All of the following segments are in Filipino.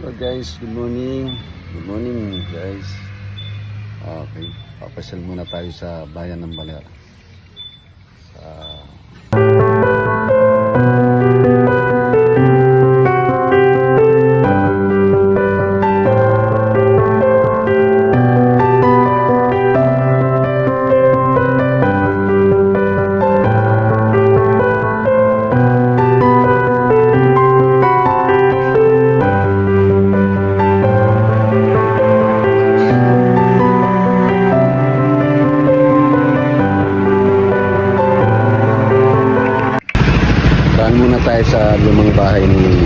So guys, good morning. Good morning guys. Okay, papasyal muna tayo sa bayan ng Baler. Saan muna tayo sa lumang bahay ni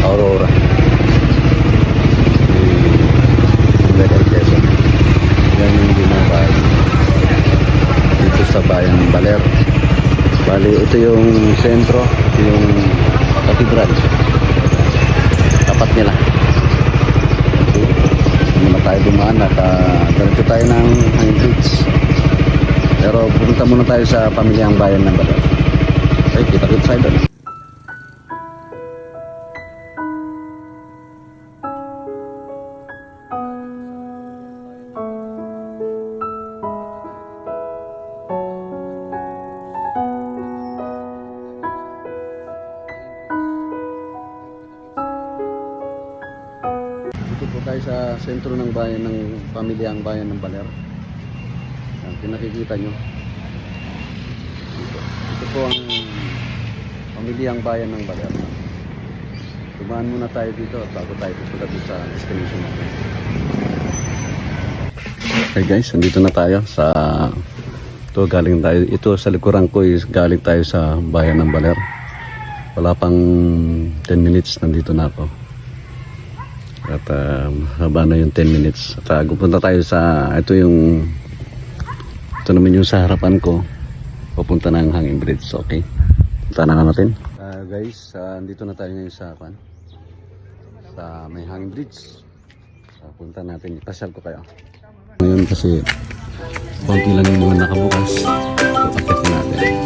Aurora Legal Quezon. Yan yung lumang bahay dito sa bayan ng Baler. Bali, ito yung sentro, ito yung katedral, tapat nila. Hindi na tayo dumaan at ganito tayo ng bridge. Pero pupunta muna tayo sa pamilyang bayan ng Baler. Okay, kita-kita tayo doon. Dito po tayo sa sentro ng bayan ng pamilyang bayan ng Baler. Ang nakikita nyo, ito po ang pamilyang bayan ng Baler. Tumaan muna tayo dito at bago tayo pupunta dito sa destination natin. Okay guys, nandito na tayo sa galing tayo. Ito sa likuran ko is galing tayo sa bayan ng Baler. Wala pang 10 minutes nandito na ako. At haba na yung 10 minutes. At pupunta tayo sa ito naman yung sa harapan ko. Papunta ng Hanging Bridge. Okay, punta na natin. Guys, andito na tayo ngayon sa may Hanging Bridge. Punta natin, ipasyal ko kayo ngayon kasi konti lang yung mga nakabukas. Ipakit natin.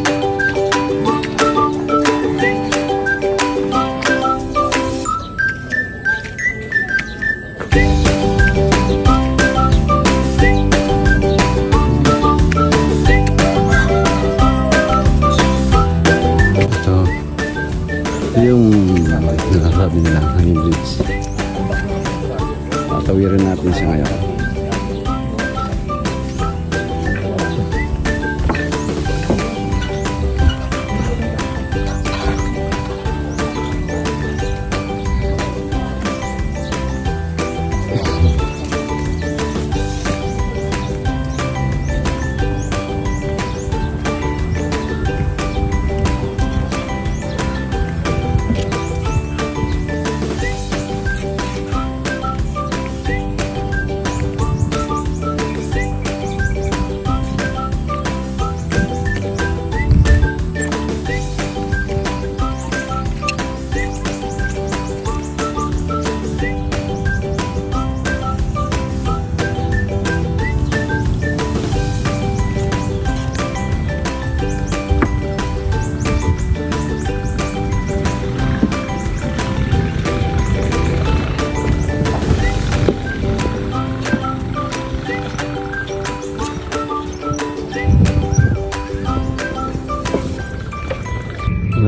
Yung nakasabi nila Hanging Bridge. Tawirin natin siya ngayon.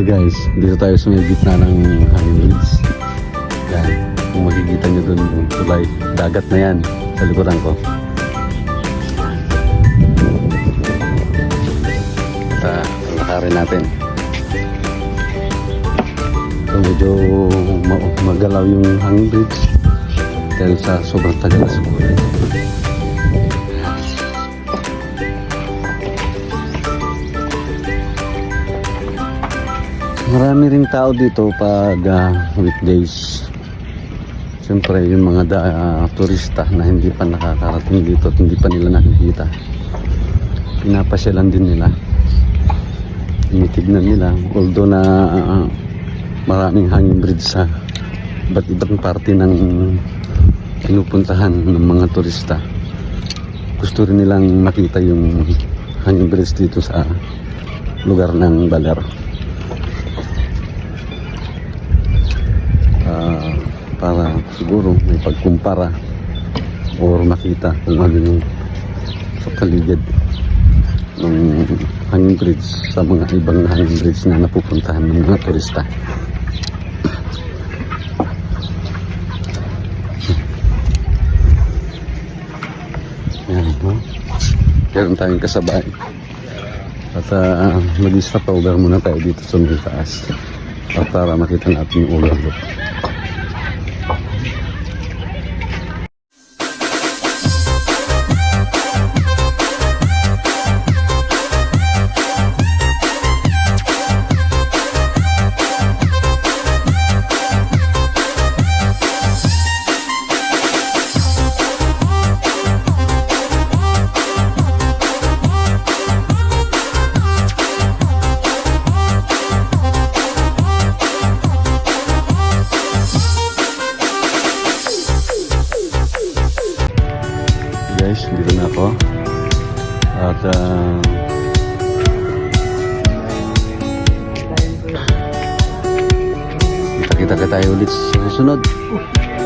Guys, dito tayo sa may gitna ng Hanging Bridge. Yan, kung makikita nyo dun yung tulay, dagat na yan sa likuran ko. At lakarin natin. So medyo magalaw yung Hanging Bridge dahil sa sobrang tagal na siguro. Marami ring tao dito pag weekdays. Siyempre yung mga turista na hindi pa nakakarating dito at hindi pa nila nakikita, pinapasyalan din nila, tinitignan nila. Although na maraming Hanging Bridge sa iba't ibang parte ng pinupuntahan ng mga turista, gusto rin nilang makita yung Hanging Bridge dito sa lugar ng Baler. siguro may pagkumpara or makita kung ano yung sa paligid ng hanging bridge sa mga ibang hanging bridge na napupuntahan ng mga turista. Yan, no? Meron tayong kasabay. At mag-stop over muna tayo dito sa may taas at para makita natin yung overlook. Guys, dito na ako at kita-kita tayo ulit sa susunod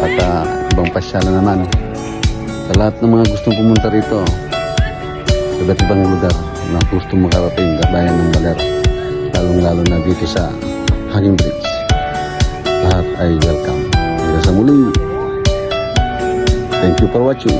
at ibang pasyalan naman sa lahat ng mga gustong pumunta rito sa iba't ibang lugar na gustong makarating sa bayan ng Baler, lalong-lalo na dito sa Hanging Bridge. Lahat ay welcome. Hanggang sa muli, thank you for watching.